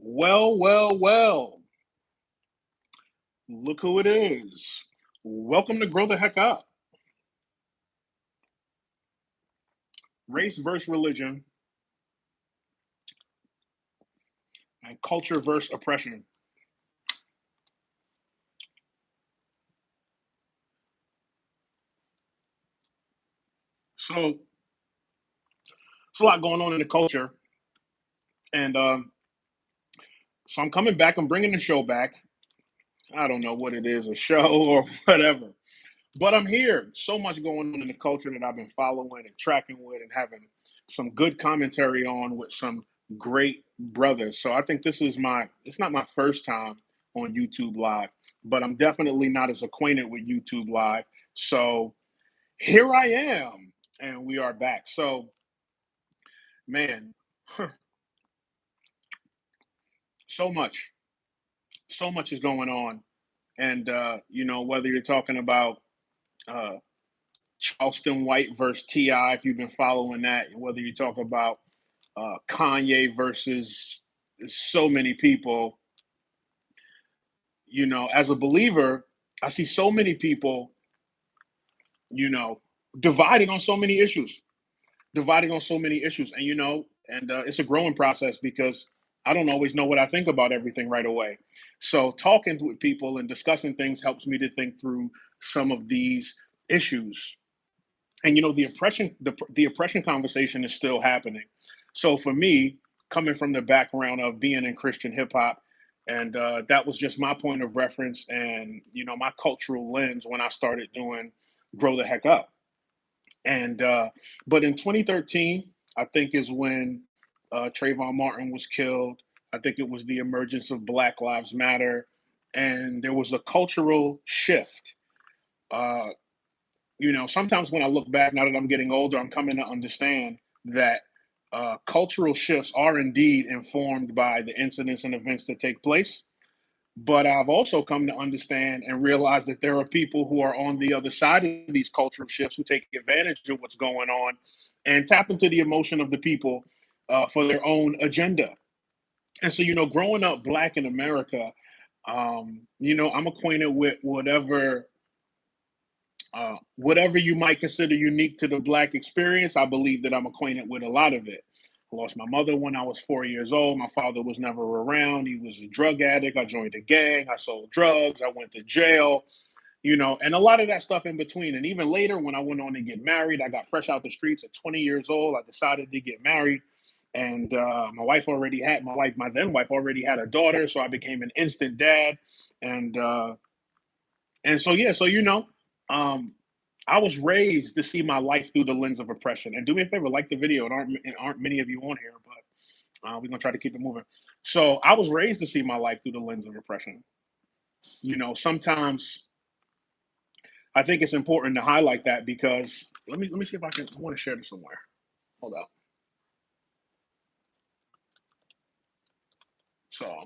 Well, well, well. Look who it is. Welcome to Grow the Heck Up. Race versus religion and culture versus oppression. So, it's a lot going on in the culture. And so I'm coming back. I'm bringing the show back. I don't know what it is, a show or whatever. But I'm here. So much going on in the culture that I've been following and tracking with and having some good commentary on with some great brothers. So I think it's not my first time on YouTube Live, but I'm definitely not as acquainted with YouTube Live. So here I am, and we are back. So, man, so much, so much is going on. And, whether you're talking about, uh, Charleston White versus Ti, if you've been following that, whether you talk about Kanye versus so many people, as a believer, I see so many people, you know, divided on so many issues, divided on so many issues, and it's a growing process because I don't always know what I think about everything right away. So talking with people and discussing things helps me to think through some of these issues. And the oppression conversation is still happening. So for me, coming from the background of being in Christian hip hop, and that was just my point of reference and my cultural lens when I started doing Grow the Heck Up. And but in 2013, I think is when Trayvon Martin was killed. I think it was the emergence of Black Lives Matter, and there was a cultural shift. Uh, sometimes when I look back, now that I'm getting older, I'm coming to understand that cultural shifts are indeed informed by the incidents and events that take place. But I've also come to understand and realize that there are people who are on the other side of these cultural shifts who take advantage of what's going on and tap into the emotion of the people for their own agenda. And so, growing up black in America, I'm acquainted with whatever you might consider unique to the Black experience. I believe that I'm acquainted with a lot of it. I lost my mother when I was 4 years old. My father was never around. He was a drug addict. I joined a gang. I sold drugs. I went to jail, and a lot of that stuff in between. And even later, when I went on to get married, I got fresh out the streets at 20 years old. I decided to get married. And my then wife already had a daughter. So I became an instant dad. And, uh, and so, yeah, so, um, I was raised to see my life through the lens of oppression. And do me a favor, like the video. It aren't many of you on here, but we're gonna try to keep it moving. So I was raised to see my life through the lens of oppression. Sometimes I think it's important to highlight that because let me see if I want to share this somewhere. Hold up. So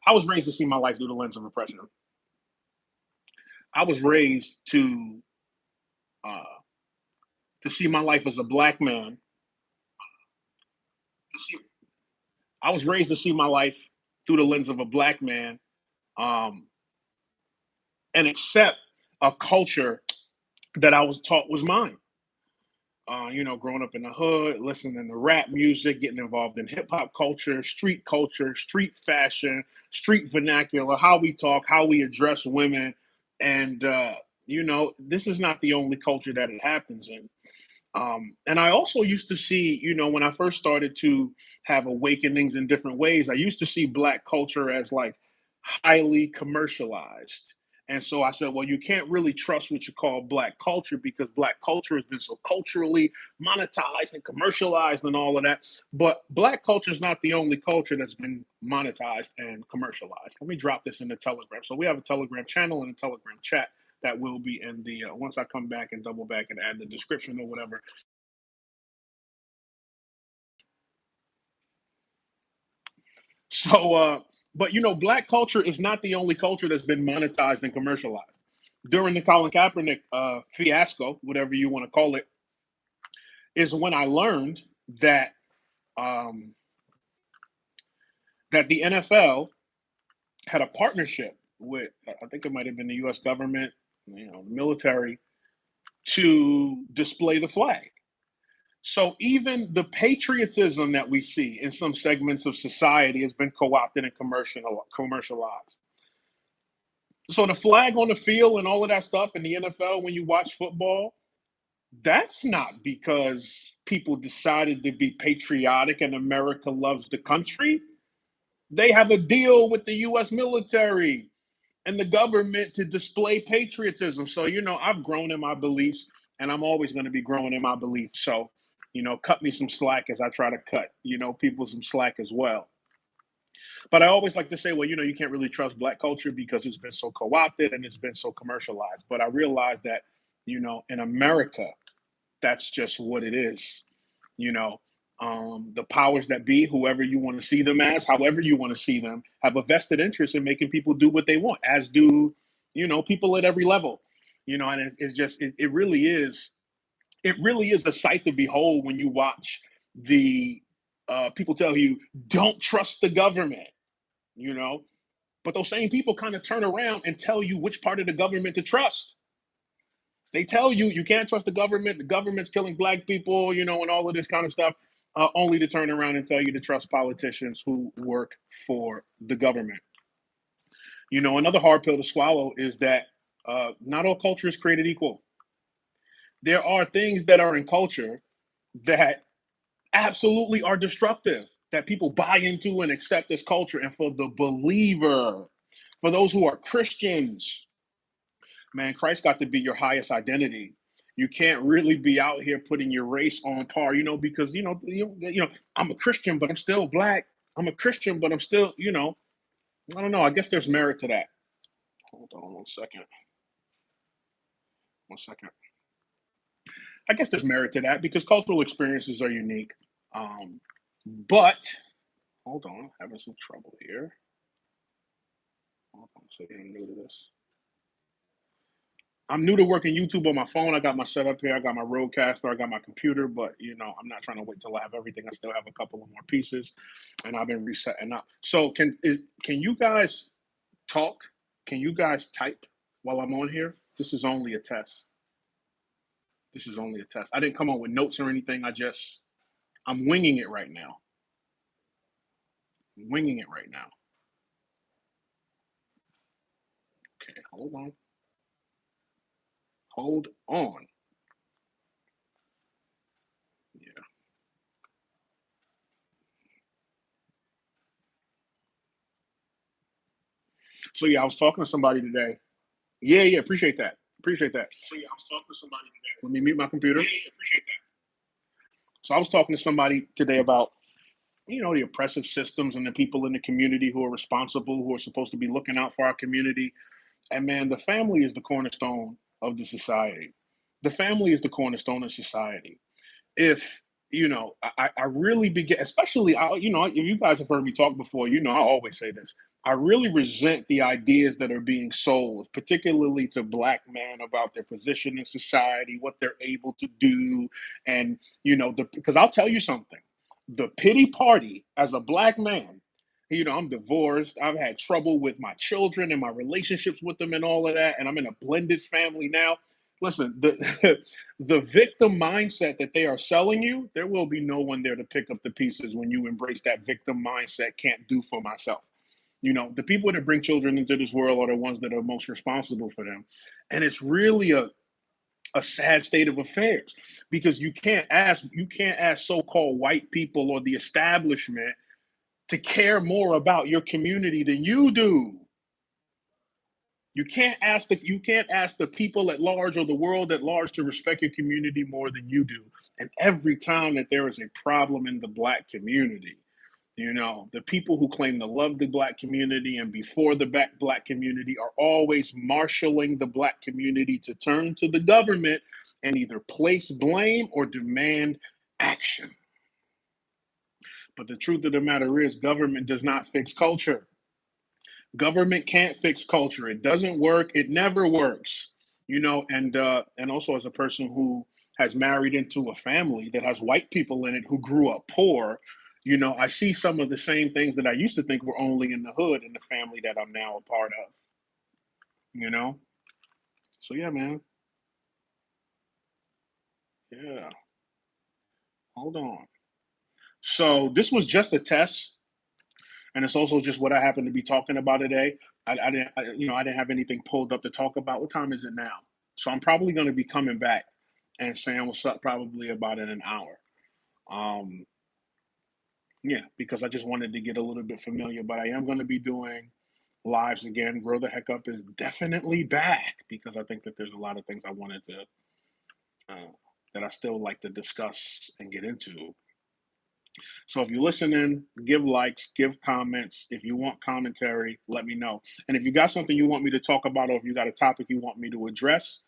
I was raised to see my life through the lens of oppression. I was raised uh, to see my life as a black man. To see, I was raised to see my life through the lens of a black man, um, and accept a culture that I was taught was mine. Growing up in the hood, listening to rap music, getting involved in hip hop culture, street fashion, street vernacular, how we talk, how we address women. And, this is not the only culture that it happens in. And I also used to see, when I first started to have awakenings in different ways, I used to see Black culture as like highly commercialized. And so I said, well, you can't really trust what you call Black culture because Black culture has been so culturally monetized and commercialized and all of that. But Black culture is not the only culture that's been monetized and commercialized. Let me drop this in the Telegram. So we have a Telegram channel and a Telegram chat that will be in the once I come back and double back and add the description or whatever. So, but Black culture is not the only culture that's been monetized and commercialized. During the Colin Kaepernick fiasco, whatever you want to call it, is when I learned that um, that the NFL had a partnership with, I think it might have been the U.S. government, military, to display the flag. So even the patriotism that we see in some segments of society has been co-opted and commercialized. So the flag on the field and all of that stuff in the NFL when you watch football, that's not because people decided to be patriotic and America loves the country. They have a deal with the US military and the government to display patriotism. So, I've grown in my beliefs and I'm always going to be growing in my beliefs. So, cut me some slack as I try to cut, people some slack as well. But I always like to say, well, you can't really trust Black culture because it's been so co opted and it's been so commercialized. But I realize that, in America, that's just what it is. You know, the powers that be, whoever you want to see them as, however you want to see them, have a vested interest in making people do what they want, as do, people at every level. And it's just, it really is a sight to behold when you watch the people tell you, don't trust the government, you know, but those same people kind of turn around and tell you which part of the government to trust. They tell you you can't trust the government. The government's killing Black people, and all of this kind of stuff, only to turn around and tell you to trust politicians who work for the government. Another hard pill to swallow is that not all culture is created equal. There are things that are in culture that absolutely are destructive, that people buy into and accept as culture. And for the believer, for those who are Christians, man, Christ got to be your highest identity. You can't really be out here putting your race on par, because I'm a Christian, but I'm still Black. I'm a Christian, but I'm still, I don't know. I guess there's merit to that. Hold on 1 second. 1 second. I guess there's merit to that because cultural experiences are unique. But hold on, I'm having some trouble here. Hold on a second, I'm new to this. I'm new to working YouTube on my phone. I got my setup here. I got my Rodecaster. I got my computer, but I'm not trying to wait till I have everything. I still have a couple of more pieces, and I've been resetting up. So can you guys talk? Can you guys type while I'm on here? This is only a test. This is only a test. I didn't come up with notes or anything. I'm winging it right now. I'm winging it right now. Okay, hold on. Hold on. Yeah. So yeah, I was talking to somebody today. Yeah, appreciate that. Appreciate that. So yeah, I was talking to somebody today. Let me mute my computer. Yeah, appreciate that. So I was talking to somebody today about, the oppressive systems and the people in the community who are responsible, who are supposed to be looking out for our community. And man, the family is the cornerstone of the society. The family is the cornerstone of society. If I really begin, especially, if you guys have heard me talk before, I always say this. I really resent the ideas that are being sold, particularly to Black men, about their position in society, what they're able to do. And, because I'll tell you something, the pity party as a Black man, I'm divorced. I've had trouble with my children and my relationships with them and all of that. And I'm in a blended family now. Listen, the the victim mindset that they are selling you, there will be no one there to pick up the pieces when you embrace that victim mindset. Can't do for myself. The people that bring children into this world are the ones that are most responsible for them. And it's really a sad state of affairs because you can't ask so-called white people or the establishment to care more about your community than you do. You can't ask the people at large or the world at large to respect your community more than you do. And every time that there is a problem in the Black community, the people who claim to love the Black community and before the Black community are always marshaling the Black community to turn to the government and either place blame or demand action. But the truth of the matter is, government does not fix culture. Government can't fix culture. It doesn't work. It never works. And also as a person who has married into a family that has white people in it who grew up poor, I see some of the same things that I used to think were only in the hood in the family that I'm now a part of, you know? So yeah, man. Yeah. Hold on. So this was just a test, and it's also just what I happen to be talking about today. I didn't have anything pulled up to talk about. What time is it now? So I'm probably going to be coming back and saying what's up probably about in an hour. Um, yeah, because I just wanted to get a little bit familiar, but I am going to be doing lives again. Grow the Heck Up is definitely back because I think that there's a lot of things I wanted to uh, that I still like to discuss and get into. So if you're listening, give likes, give comments. If you want commentary, let me know. And if you got something you want me to talk about, or if you got a topic you want me to address,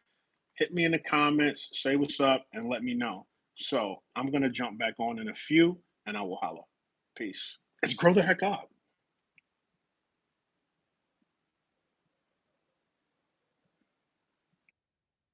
hit me in the comments, say what's up, and let me know. So I'm gonna jump back on in a few, and I will holla. Peace. Let's grow the heck up.